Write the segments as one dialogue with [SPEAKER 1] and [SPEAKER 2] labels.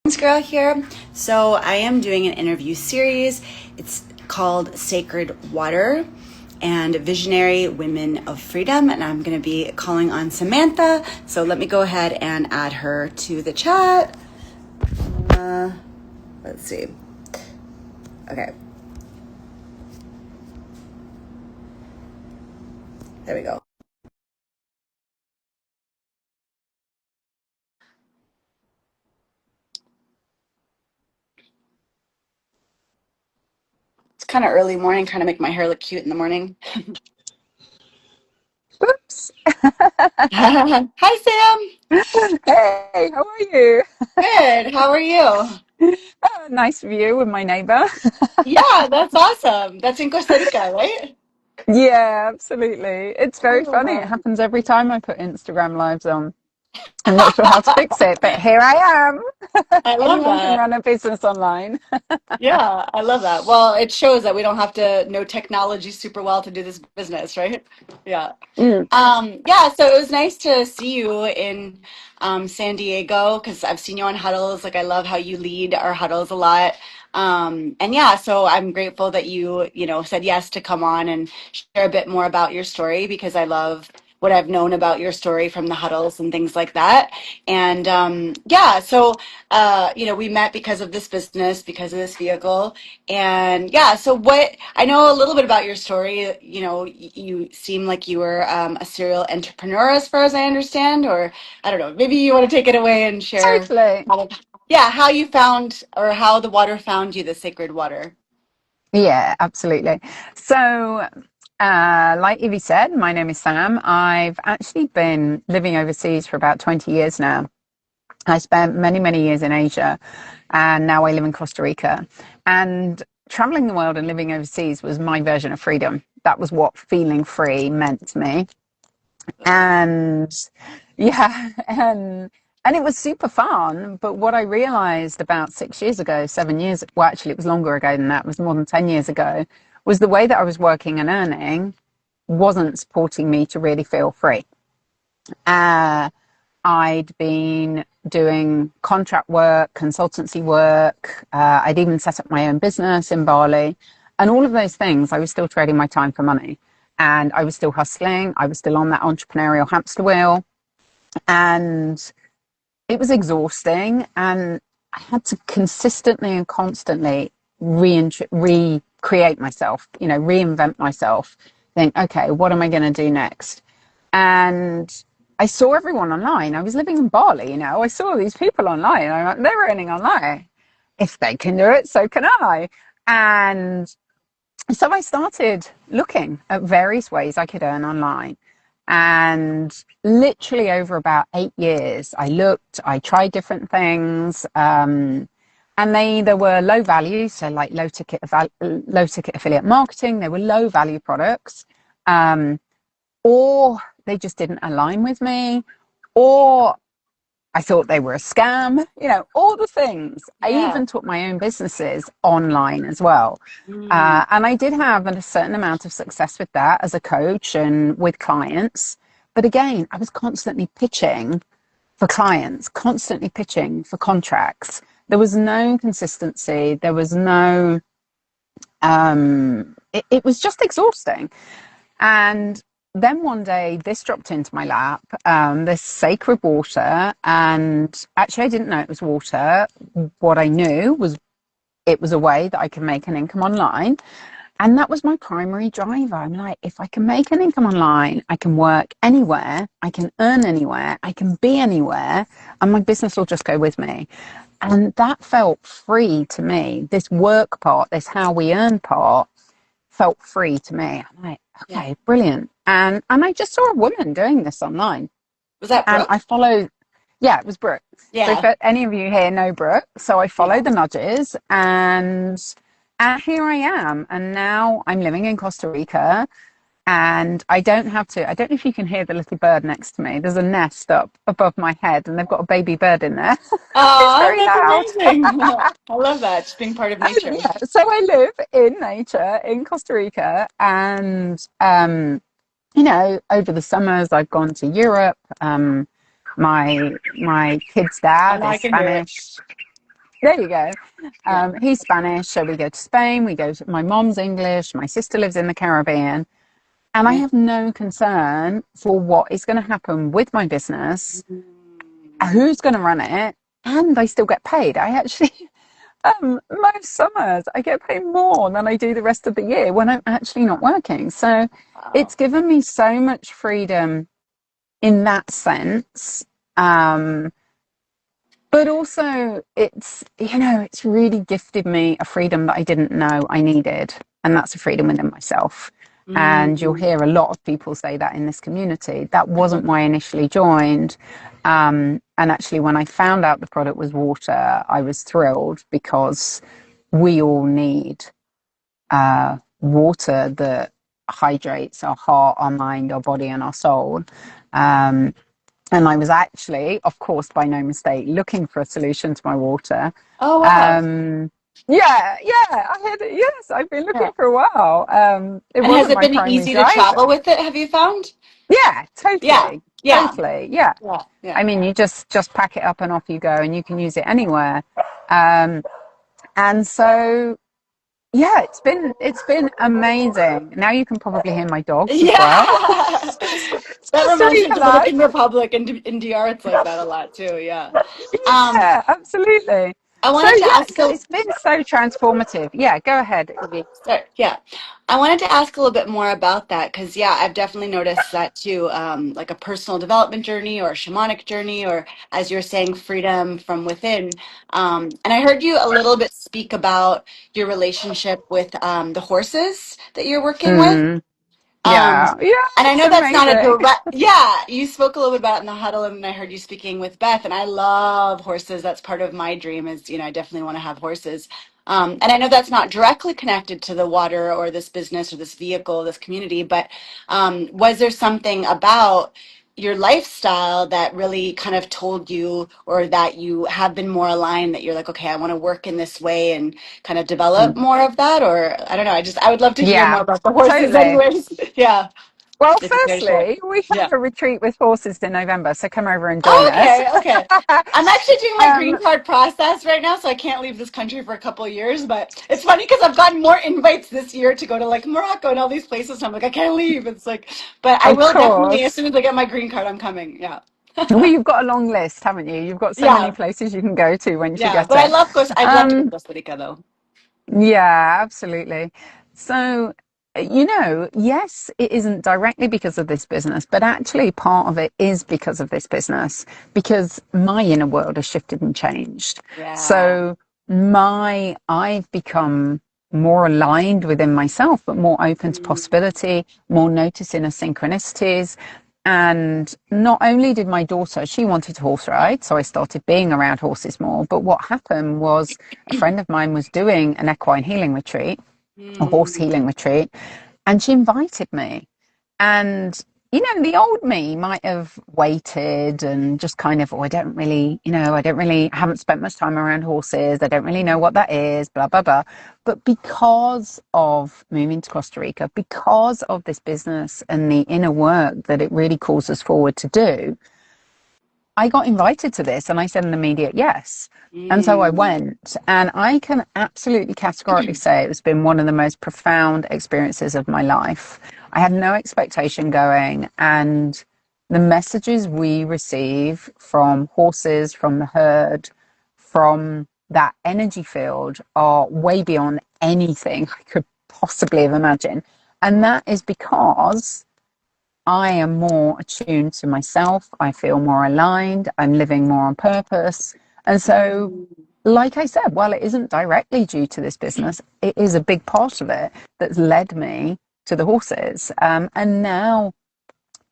[SPEAKER 1] Girl here. So I am doing an interview series. It's called Sacred Water and Visionary Women of Freedom, and I'm going to be calling on Samantha. So let me go ahead and add her to the chat. Let's see. Okay. There we go. It's kind of early morning, trying to make my hair look cute in the morning.
[SPEAKER 2] Oops.
[SPEAKER 1] Hi, Sam.
[SPEAKER 2] Hey, how are you?
[SPEAKER 1] Good. How are you?
[SPEAKER 2] Nice view with my neighbor.
[SPEAKER 1] Yeah, that's awesome. That's in Costa Rica, right?
[SPEAKER 2] Yeah, absolutely. It's very funny. It
[SPEAKER 1] Oh.
[SPEAKER 2] happens every time I put Instagram lives on. I'm not sure how to fix it, but here I am.
[SPEAKER 1] I love
[SPEAKER 2] Anyone can
[SPEAKER 1] that.
[SPEAKER 2] run a business online.
[SPEAKER 1] Yeah, I love that. Well, it shows that we don't have to know technology super well to do this business, right? Yeah.
[SPEAKER 2] Mm.
[SPEAKER 1] Yeah, so it was nice to see you in San Diego because I've seen you on huddles. Like I love how you lead our huddles a lot. And yeah, so I'm grateful that you said yes to come on and share a bit more about your story because I love what I've known about your story from the huddles and things like that. And yeah, so we met because of this business, because of this vehicle. And yeah, so what I know a little bit about your story. You seem like you were a serial entrepreneur, as far as I understand, or I don't know. Maybe you want to take it away and share,
[SPEAKER 2] Totally.
[SPEAKER 1] yeah, how you found or how the water found you, the sacred water.
[SPEAKER 2] Yeah, absolutely. So, like Evie said, my name is Sam. I've actually been living overseas for about 20 years now. I spent many, many years in Asia, and now I live in Costa Rica. And traveling the world and living overseas was my version of freedom. That was what feeling free meant to me. And yeah, and it was super fun. But what I realized about 6 years ago, 7 years, well, actually, it was longer ago than that, it was more than 10 years ago, was the way that I was working and earning wasn't supporting me to really feel free. Uh, I'd been doing contract work, consultancy work. I'd even set up my own business in Bali. And all of those things, I was still trading my time for money. And I was still hustling. I was still on that entrepreneurial hamster wheel. And it was exhausting. And I had to consistently and constantly recreate myself, reinvent myself. Think, okay, what am I going to do next? And I saw everyone online. I was living in Bali, I saw these people online. I'm like, they're earning online. If they can do it, so can I. And so I started looking at various ways I could earn online. And literally over about 8 years, I tried different things. And they either were low value, so like low ticket affiliate marketing, they were low value products. Um, or they just didn't align with me, or I thought they were a scam, all the things. I
[SPEAKER 1] Yeah.
[SPEAKER 2] even took my own businesses online as well.
[SPEAKER 1] Mm,
[SPEAKER 2] And I did have a certain amount of success with that as a coach and with clients. But again, I was constantly pitching for clients, constantly pitching for contracts. There was no consistency. There was no, it was just exhausting. And then one day this dropped into my lap, this sacred water. And actually, I didn't know it was water. What I knew was it was a way that I could make an income online. And that was my primary driver. I'm like, if I can make an income online, I can work anywhere, I can earn anywhere, I can be anywhere, and my business will just go with me. And that felt free to me. This work part, this how we earn part, felt free to me. I'm like,
[SPEAKER 1] yeah.
[SPEAKER 2] okay, brilliant. And I just saw a woman doing this online,
[SPEAKER 1] Was that
[SPEAKER 2] and I
[SPEAKER 1] Brooke?
[SPEAKER 2] followed. Yeah, it was Brooke. So if
[SPEAKER 1] Yeah.
[SPEAKER 2] any of you here know Brooke, so I
[SPEAKER 1] Yeah.
[SPEAKER 2] followed the nudges, and here I am. And now I'm living in Costa Rica, and I don't have to. I don't know if you can hear the little bird next to me. There's a nest up above my head, and they've got a baby bird in there. It's
[SPEAKER 1] Oh,
[SPEAKER 2] very
[SPEAKER 1] that's
[SPEAKER 2] loud.
[SPEAKER 1] amazing. I love that. Just being part of
[SPEAKER 2] And
[SPEAKER 1] nature.
[SPEAKER 2] yeah, so I live in nature in Costa Rica, and over the summers I've gone to Europe. My kids'
[SPEAKER 1] Oh,
[SPEAKER 2] dad
[SPEAKER 1] now I
[SPEAKER 2] is
[SPEAKER 1] can hear it.
[SPEAKER 2] Spanish. There you go.
[SPEAKER 1] Yeah.
[SPEAKER 2] He's Spanish, so we go to Spain. My mom's English. My sister lives in the Caribbean. And I
[SPEAKER 1] Yeah.
[SPEAKER 2] have no concern for what is going to happen with my business,
[SPEAKER 1] Mm.
[SPEAKER 2] who's going to run it, and I still get paid. I actually, most summers, I get paid more than I do the rest of the year when I'm actually not working. So
[SPEAKER 1] Wow.
[SPEAKER 2] it's given me so much freedom in that sense. Um, but also, it's really gifted me a freedom that I didn't know I needed. And that's a freedom within myself. And you'll
[SPEAKER 1] Mm.
[SPEAKER 2] hear a lot of people say that in this community. That wasn't why I initially joined. And actually, when I found out the product was water, I was thrilled because we all need water that hydrates our heart, our mind, our body, and our soul. Um, and I was actually, of course, by no mistake, looking for a solution to my water.
[SPEAKER 1] Oh, wow.
[SPEAKER 2] Um, yeah, I had it. Yes, I've been looking
[SPEAKER 1] Yeah.
[SPEAKER 2] for a while. It
[SPEAKER 1] And has
[SPEAKER 2] wasn't
[SPEAKER 1] it
[SPEAKER 2] my
[SPEAKER 1] been
[SPEAKER 2] primary
[SPEAKER 1] easy to travel
[SPEAKER 2] driver.
[SPEAKER 1] with it, have you found?
[SPEAKER 2] Yeah,
[SPEAKER 1] Yeah.
[SPEAKER 2] totally,
[SPEAKER 1] Yeah.
[SPEAKER 2] totally. Yeah,
[SPEAKER 1] Yeah. Yeah.
[SPEAKER 2] I mean, you just pack it up and off you go, and you can use it anywhere. Um, and so, yeah, it's been amazing. Now you can probably hear my dogs as well.
[SPEAKER 1] Yeah. That
[SPEAKER 2] Costa
[SPEAKER 1] reminds me of
[SPEAKER 2] Rica
[SPEAKER 1] Dominican
[SPEAKER 2] life.
[SPEAKER 1] Republic and in DR, it's like that a lot too. Yeah. Um,
[SPEAKER 2] Yeah, absolutely.
[SPEAKER 1] I
[SPEAKER 2] So
[SPEAKER 1] wanted to
[SPEAKER 2] yeah,
[SPEAKER 1] ask a
[SPEAKER 2] it's been so transformative. Yeah, go ahead, Evie.
[SPEAKER 1] Sorry, yeah. I wanted to ask a little bit more about that because, yeah, I've definitely noticed that too, like a personal development journey or a shamanic journey, or as you're saying, freedom from within. And I heard you a little bit speak about your relationship with the horses that you're working with.
[SPEAKER 2] Mm,
[SPEAKER 1] Um,
[SPEAKER 2] yeah, yeah,
[SPEAKER 1] and I
[SPEAKER 2] it's
[SPEAKER 1] know that's not a
[SPEAKER 2] amazing.
[SPEAKER 1] direct, yeah, you spoke a little bit about it in the huddle, and I heard you speaking with Beth, and I love horses. That's part of my dream is, I definitely want to have horses. And I know that's not directly connected to the water or this business or this vehicle, this community, but was there something about your lifestyle that really kind of told you, or that you have been more aligned, that you're like, okay, I want to work in this way and kind of develop more of that? Or I don't know, I would love to hear more
[SPEAKER 2] Yeah,
[SPEAKER 1] about the horses
[SPEAKER 2] totally.
[SPEAKER 1] anyways. Yeah,
[SPEAKER 2] Well,
[SPEAKER 1] if you care to share.
[SPEAKER 2] firstly, we
[SPEAKER 1] Yeah.
[SPEAKER 2] have a retreat with horses in November, so come over and join
[SPEAKER 1] Oh,
[SPEAKER 2] us.
[SPEAKER 1] okay, okay. I'm actually doing my
[SPEAKER 2] um,
[SPEAKER 1] green card process right now, so I can't leave this country for a couple of years. But it's funny because I've gotten more invites this year to go to like Morocco and all these places. And I'm like, I can't leave. It's like, but I
[SPEAKER 2] of
[SPEAKER 1] will definitely, as
[SPEAKER 2] course.
[SPEAKER 1] soon as I get my green card, I'm coming. Yeah.
[SPEAKER 2] Well, you've got a long list, haven't you? You've got so many
[SPEAKER 1] Yeah.
[SPEAKER 2] places you can go to once you
[SPEAKER 1] Yeah.
[SPEAKER 2] get
[SPEAKER 1] But
[SPEAKER 2] it.
[SPEAKER 1] I'd love to go to
[SPEAKER 2] Um,
[SPEAKER 1] Costa Rica though.
[SPEAKER 2] Yeah, absolutely. So, yes, it isn't directly because of this business, but actually part of it is because of this business, because my inner world has shifted and changed.
[SPEAKER 1] Yeah.
[SPEAKER 2] So I've become more aligned within myself, but more open to
[SPEAKER 1] Mm.
[SPEAKER 2] possibility, more noticing of synchronicities. And not only did my daughter, she wanted to horse ride, so I started being around horses more. But what happened was a friend of mine was doing an equine healing retreat, a horse
[SPEAKER 1] Mm.
[SPEAKER 2] healing retreat, and she invited me. And, the old me might have waited and just kind of, oh, I haven't spent much time around horses. I don't really know what that is, blah, blah, blah. But because of moving to Costa Rica, because of this business and the inner work that it really calls us forward to do, I got invited to this and I said an immediate yes. And so I
[SPEAKER 1] Mm.
[SPEAKER 2] went, and I can absolutely categorically say it's been one of the most profound experiences of my life. I had no expectation going, and the messages we receive from horses, from the herd, from that energy field are way beyond anything I could possibly have imagined. And that is because I am more attuned to myself. I feel more aligned. I'm living more on purpose. And so,
[SPEAKER 1] Mm.
[SPEAKER 2] like I said, while it isn't directly due to this business, it is a big part of it that's led me to the horses. And now,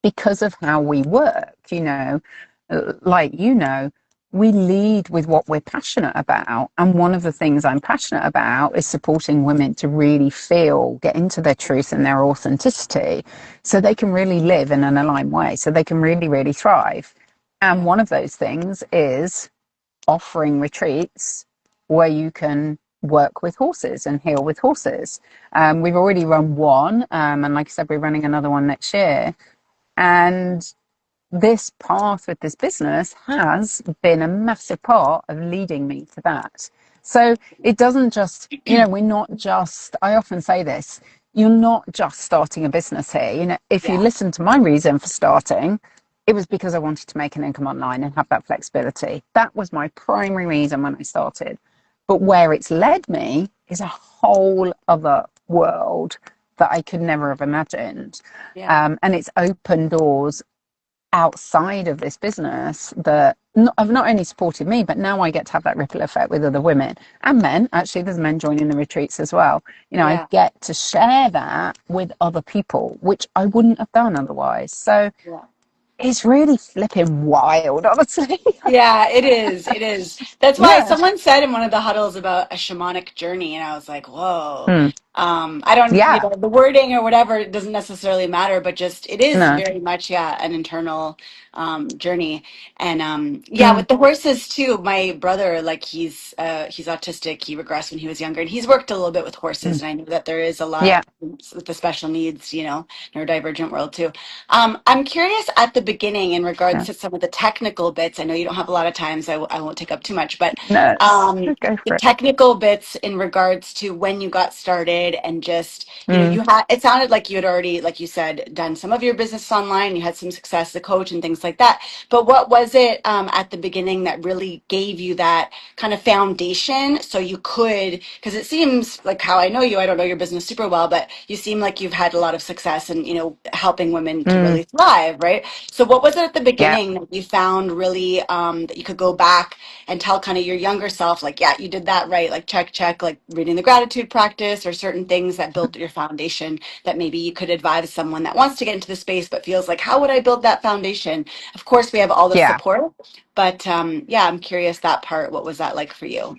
[SPEAKER 2] because of how we work, like, we lead with what we're passionate about. And one of the things I'm passionate about is supporting women to really get into their truth and their authenticity so they can really live in an aligned way, so they can really, really thrive. And
[SPEAKER 1] Yeah.
[SPEAKER 2] one of those things is offering retreats where you can work with horses and heal with horses. We've already run one, and like I said, we're running another one next year. And this path with this business has been a massive part of leading me to that. So it doesn't just, we're not just, I often say this, you're not just starting a business here. If you
[SPEAKER 1] Yeah.
[SPEAKER 2] listen to my reason for starting, it was because I wanted to make an income online and have that flexibility. That was my primary reason when I started. But where it's led me is a whole other world that I could never have imagined.
[SPEAKER 1] Yeah.
[SPEAKER 2] And it's opened doors outside of this business that have not only supported me, but now I get to have that ripple effect with other women and men. Actually, there's men joining the retreats as well. I
[SPEAKER 1] Yeah.
[SPEAKER 2] get to share that with other people, which I wouldn't have done otherwise. So
[SPEAKER 1] Yeah.
[SPEAKER 2] it's really flipping wild, honestly.
[SPEAKER 1] Yeah, it is. It is. That's why
[SPEAKER 2] Yeah.
[SPEAKER 1] someone said in one of the huddles about a shamanic journey, and I was like, whoa.
[SPEAKER 2] Mm.
[SPEAKER 1] I don't,
[SPEAKER 2] Yeah.
[SPEAKER 1] the wording or whatever, it doesn't necessarily matter, but just it is
[SPEAKER 2] No.
[SPEAKER 1] very much, yeah, an internal journey. And yeah,
[SPEAKER 2] Mm.
[SPEAKER 1] with the horses too, my brother, like he's autistic. He regressed when he was younger, and he's worked a little bit with horses,
[SPEAKER 2] Mm.
[SPEAKER 1] and I know that there is a lot
[SPEAKER 2] Yeah.
[SPEAKER 1] with the special needs, neurodivergent world too. I'm curious at the beginning in regards
[SPEAKER 2] Yeah.
[SPEAKER 1] to some of the technical bits. I know you don't have a lot of time, so I won't take up too much, but
[SPEAKER 2] No. Go
[SPEAKER 1] the
[SPEAKER 2] for it.
[SPEAKER 1] technical bits in regards to when you got started and just,
[SPEAKER 2] Mm.
[SPEAKER 1] you had, it sounded like you had already, like you said, done some of your business online, you had some success as a coach and things like that. But what was it at the beginning that really gave you that kind of foundation so you could, because it seems like how I know you, I don't know your business super well, but you seem like you've had a lot of success in, helping women to
[SPEAKER 2] Mm.
[SPEAKER 1] really thrive, right? So what was it at the
[SPEAKER 2] Yeah.
[SPEAKER 1] beginning that you found really that you could go back and tell kind of your younger self, like, yeah, you did that right, like check, like reading the gratitude practice or certain things that built your foundation that maybe you could advise someone that wants to get into the space but feels like, how would I build that foundation? Of course, we have all the
[SPEAKER 2] Yeah.
[SPEAKER 1] support, but yeah, I'm curious that part. What was that like for you?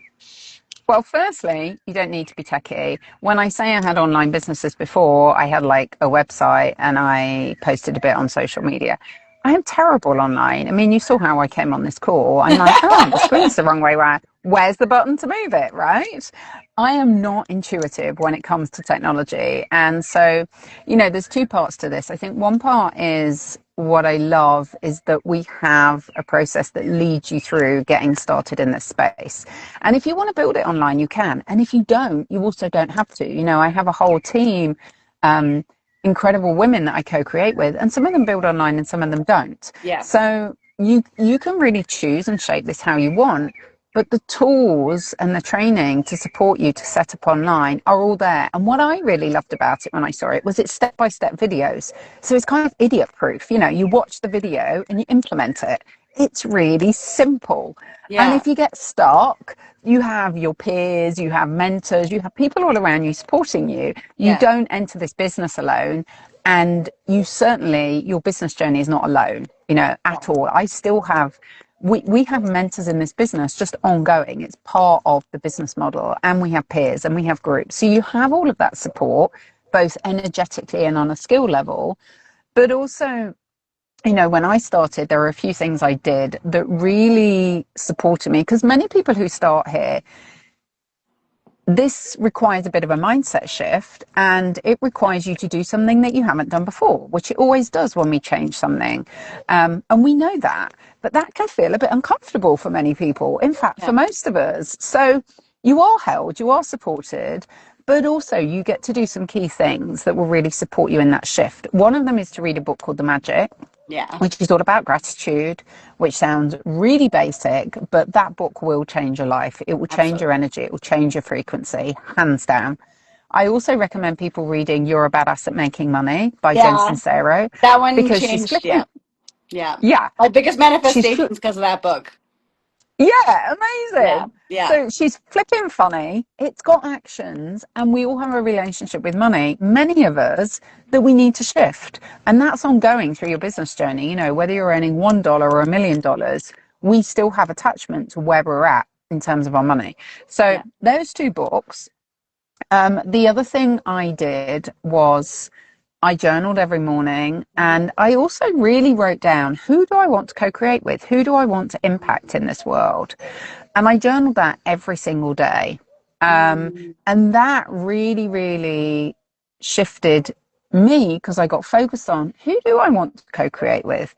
[SPEAKER 2] Well, firstly, you don't need to be techie. When I say I had online businesses before, I had like a website and I posted a bit on social media. I am terrible online. I mean, you saw how I came on this call. I'm like, oh, the screen's the wrong way around. Where's the button to move it, right? I am not intuitive when it comes to technology. And so, there's two parts to this. I think one part is what I love is that we have a process that leads you through getting started in this space. And if you want to build it online, you can. And if you don't, you also don't have to. I have a whole team, um, incredible women that I co-create with, and some of them build online and some of them don't.
[SPEAKER 1] Yeah,
[SPEAKER 2] So you can really choose and shape this how you want. But the tools and the training to support you to set up online are all there. And what I really loved about it when I saw it was it's step-by-step videos. So it's kind of idiot proof. You watch the video and you implement it. It's really simple. And
[SPEAKER 1] yeah,
[SPEAKER 2] if you get stuck, you have your peers, you have mentors, you have people all around you supporting you. You
[SPEAKER 1] yeah,
[SPEAKER 2] don't enter this business alone. And your business journey is not alone,
[SPEAKER 1] yeah,
[SPEAKER 2] at all. I still have, we have mentors in this business just ongoing. It's part of the business model. And we have peers and we have groups. So you have all of that support, both energetically and on a skill level, but also when I started, there were a few things I did that really supported me because many people who start here, this requires a bit of a mindset shift and it requires you to do something that you haven't done before, which it always does when we change something. And we know that, but that can feel a bit uncomfortable for many people. In fact, for
[SPEAKER 1] yeah,
[SPEAKER 2] most of us. So you are held, you are supported, but also you get to do some key things that will really support you in that shift. One of them is to read a book called The Magic,
[SPEAKER 1] yeah.
[SPEAKER 2] which is all about gratitude, which sounds really basic, but that book will change your life. It will change your
[SPEAKER 1] Absolutely.
[SPEAKER 2] energy. It will change your frequency, hands down. I also recommend people reading You're a Badass at Making Money by Jen
[SPEAKER 1] Yeah,
[SPEAKER 2] Sincero
[SPEAKER 1] that one
[SPEAKER 2] because she's
[SPEAKER 1] changed. Yeah,
[SPEAKER 2] flipping.
[SPEAKER 1] yeah.
[SPEAKER 2] Yeah,
[SPEAKER 1] My biggest
[SPEAKER 2] she's
[SPEAKER 1] manifestations because of that book.
[SPEAKER 2] yeah,
[SPEAKER 1] Yeah,
[SPEAKER 2] amazing.
[SPEAKER 1] yeah,
[SPEAKER 2] So she's flipping funny. It's got actions, and we all have a relationship with money, many of us, that we need to shift. And that's ongoing through your business journey. Whether you're earning $1 or $1 million, we still have attachment to where we're at in terms of our money. So
[SPEAKER 1] yeah.
[SPEAKER 2] those two books. The other thing I did was I journaled every morning and I also really wrote down who do I want to co-create with? Who do I want to impact in this world? And I journaled that every single day.
[SPEAKER 1] Mm,
[SPEAKER 2] And that really, really shifted me, because I got focused on who do I want to co-create with?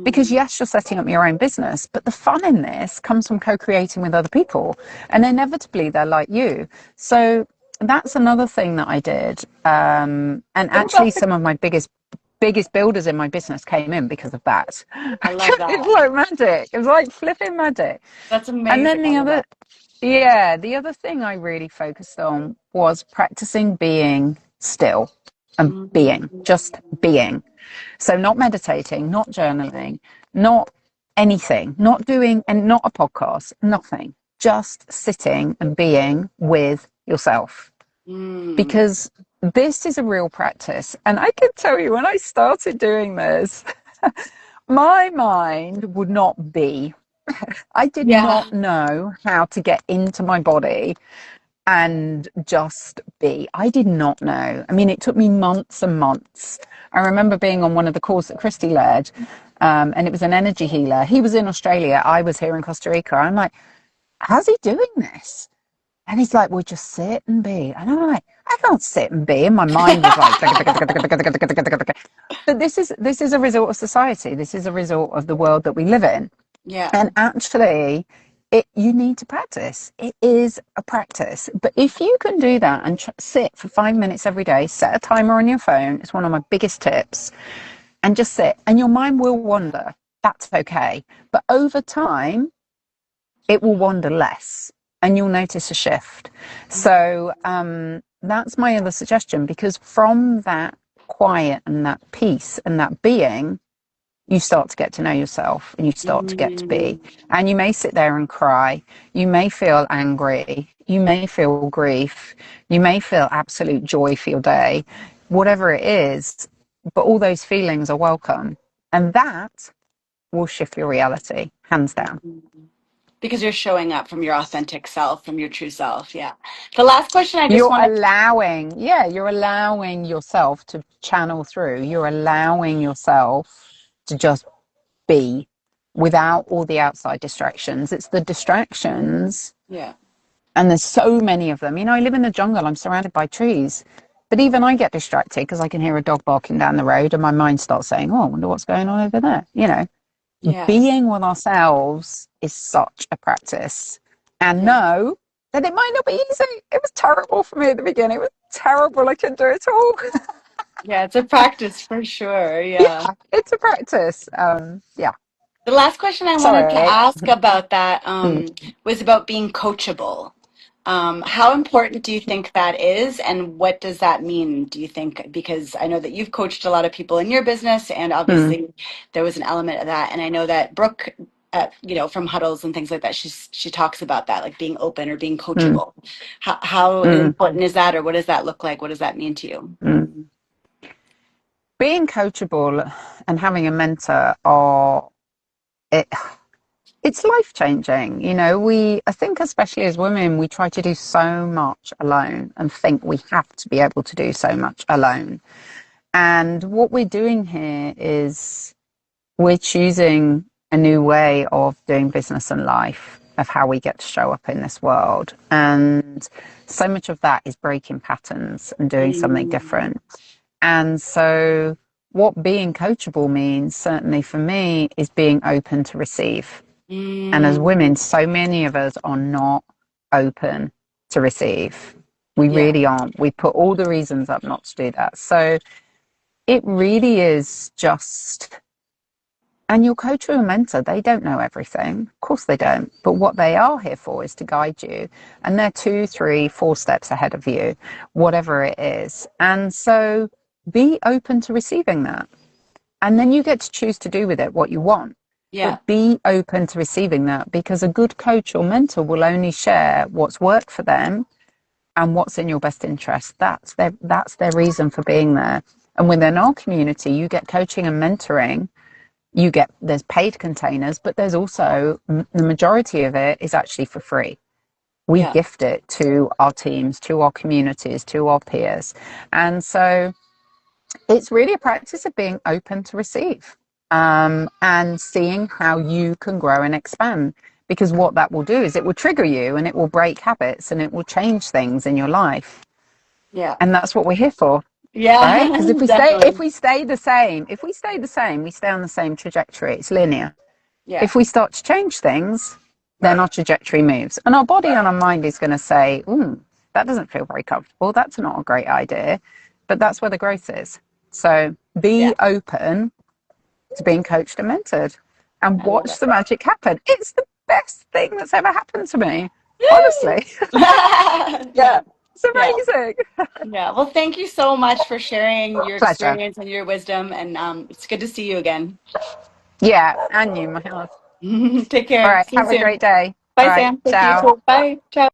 [SPEAKER 2] Because
[SPEAKER 1] Mm.
[SPEAKER 2] yes, you're setting up your own business, but the fun in this comes from co-creating with other people, and inevitably they're like you. So that's another thing that I did. And
[SPEAKER 1] What
[SPEAKER 2] actually,
[SPEAKER 1] about the,
[SPEAKER 2] some of my biggest builders in my business came in because of that.
[SPEAKER 1] I love
[SPEAKER 2] It's
[SPEAKER 1] that.
[SPEAKER 2] like magic. It was like flipping magic.
[SPEAKER 1] That's
[SPEAKER 2] And
[SPEAKER 1] amazing.
[SPEAKER 2] then
[SPEAKER 1] I love that.
[SPEAKER 2] the other thing I really focused on was practicing being still and being, just
[SPEAKER 1] Mm.
[SPEAKER 2] being. So not meditating, not journaling, not anything, not doing, and not a podcast, nothing. Just sitting and being with yourself.
[SPEAKER 1] Mm.
[SPEAKER 2] Because this is a real practice. And I can tell you, when I started doing this, my mind would not be. I did
[SPEAKER 1] Yeah.
[SPEAKER 2] not know how to get into my body and just be. I did not know. I mean, it took me months and months. I remember being on one of the calls that Christy led, and it was an energy healer. He was in Australia. I was here in Costa Rica. I'm like, how's he doing this? And he's like, well, just sit and be. And I'm like, I can't sit and be. And my mind was like, but this is a result of society. This is a result of the world that we live in.
[SPEAKER 1] Yeah.
[SPEAKER 2] And actually, you need to practice. It is a practice. But if you can do that and sit for 5 minutes every day, set a timer on your phone. It's one of my biggest tips. And just sit, and your mind will wander. That's okay. But over time, it will wander less, and you'll notice a shift. So that's my other suggestion, because from that quiet and that peace and that being, you start to get to know yourself, and you start to get to be.
[SPEAKER 1] Mm.
[SPEAKER 2] And you may sit there and cry. You may feel angry. You may feel grief. You may feel absolute joy for your day, whatever it is. But all those feelings are welcome. And that will shift your reality, hands down.
[SPEAKER 1] Because you're showing up from your authentic self, from your true self. Yeah. The last question I just
[SPEAKER 2] You're
[SPEAKER 1] wanted,
[SPEAKER 2] allowing, yeah, you're allowing yourself to channel through. You're allowing yourself to just be without all the outside distractions. It's the distractions,
[SPEAKER 1] yeah.
[SPEAKER 2] and there's so many of them. You know, I live in the jungle, I'm surrounded by trees, but even I get distracted because I can hear a dog barking down the road and my mind starts saying, oh, I wonder what's going on over there. You know,
[SPEAKER 1] Yeah.
[SPEAKER 2] being with ourselves is such a practice. And
[SPEAKER 1] Yeah.
[SPEAKER 2] know that it might not be easy. It was terrible for me at the beginning. It was terrible. I couldn't do it all.
[SPEAKER 1] Yeah. It's a practice for sure. Yeah.
[SPEAKER 2] Yeah, it's a practice. Yeah.
[SPEAKER 1] The last question I wanted to
[SPEAKER 2] Sorry.
[SPEAKER 1] ask about that
[SPEAKER 2] Mm,
[SPEAKER 1] was about being coachable. How important do you think that is, and what does that mean, do you think? Because I know that you've coached a lot of people in your business, and
[SPEAKER 2] mm,
[SPEAKER 1] obviously there was an element of that. And I know that Brooke, from huddles and things like that, she talks about that, like being open or being
[SPEAKER 2] mm,
[SPEAKER 1] coachable. How
[SPEAKER 2] mm,
[SPEAKER 1] important is that, or what does that look like? What does that mean to you?
[SPEAKER 2] mm. Being coachable and having a mentor are it. It's life changing. You know, I think, especially as women, we try to do so much alone and think we have to be able to do so much alone. And what we're doing here is we're choosing a new way of doing business and life, of how we get to show up in this world. And so much of that is breaking patterns and doing something
[SPEAKER 1] Mm,
[SPEAKER 2] different. And so, what being coachable means, certainly for me, is being open to receive. And as
[SPEAKER 1] mm,
[SPEAKER 2] women, so many of us are not open to receive. We
[SPEAKER 1] yeah,
[SPEAKER 2] really aren't. We put all the reasons up not to do that. So it really is just, and your coach or your mentor, they don't know everything. Of course they don't. But what they are here for is to guide you. And they're 2, 3, 4 steps ahead of you, whatever it is. And so be open to receiving that. And then you get to choose to do with it what you want.
[SPEAKER 1] yeah,
[SPEAKER 2] But be open to receiving that, because a good coach or mentor will only share what's worked for them and what's in your best interest. That's their reason for being there. And within our community, you get coaching and mentoring. There's paid containers, but there's also the majority of it is actually for free. We
[SPEAKER 1] yeah,
[SPEAKER 2] gift it to our teams, to our communities, to our peers. And so it's really a practice of being open to receive, and seeing how you can grow and expand. Because what that will do is it will trigger you, and it will break habits, and it will change things in your life.
[SPEAKER 1] yeah.
[SPEAKER 2] And that's what we're here for. right?
[SPEAKER 1] Yeah,
[SPEAKER 2] Because if we stay, if
[SPEAKER 1] definitely.
[SPEAKER 2] we stay the same, if we stay the same, we stay on the same trajectory. It's linear.
[SPEAKER 1] Yeah,
[SPEAKER 2] If we start to change things, then our trajectory moves, and our body and our mind is going to say, "Ooh, that doesn't feel very comfortable. That's not a great idea," but that's where the growth is. So
[SPEAKER 1] yeah,
[SPEAKER 2] be open to being coached and mentored, and
[SPEAKER 1] I love
[SPEAKER 2] watch
[SPEAKER 1] it.
[SPEAKER 2] the magic happen. It's the best thing that's ever happened to me, honestly.
[SPEAKER 1] Yeah,
[SPEAKER 2] Yeah, it's
[SPEAKER 1] yeah,
[SPEAKER 2] amazing.
[SPEAKER 1] yeah. Well, thank you so much for sharing your
[SPEAKER 2] Pleasure.
[SPEAKER 1] experience and your wisdom, and it's good to see you again.
[SPEAKER 2] Yeah, and you, my health.
[SPEAKER 1] Take
[SPEAKER 2] All
[SPEAKER 1] care.
[SPEAKER 2] right,
[SPEAKER 1] See you
[SPEAKER 2] have a
[SPEAKER 1] soon.
[SPEAKER 2] great day. All
[SPEAKER 1] Bye,
[SPEAKER 2] right,
[SPEAKER 1] Sam. Thank you.
[SPEAKER 2] ciao.
[SPEAKER 1] Bye. Ciao.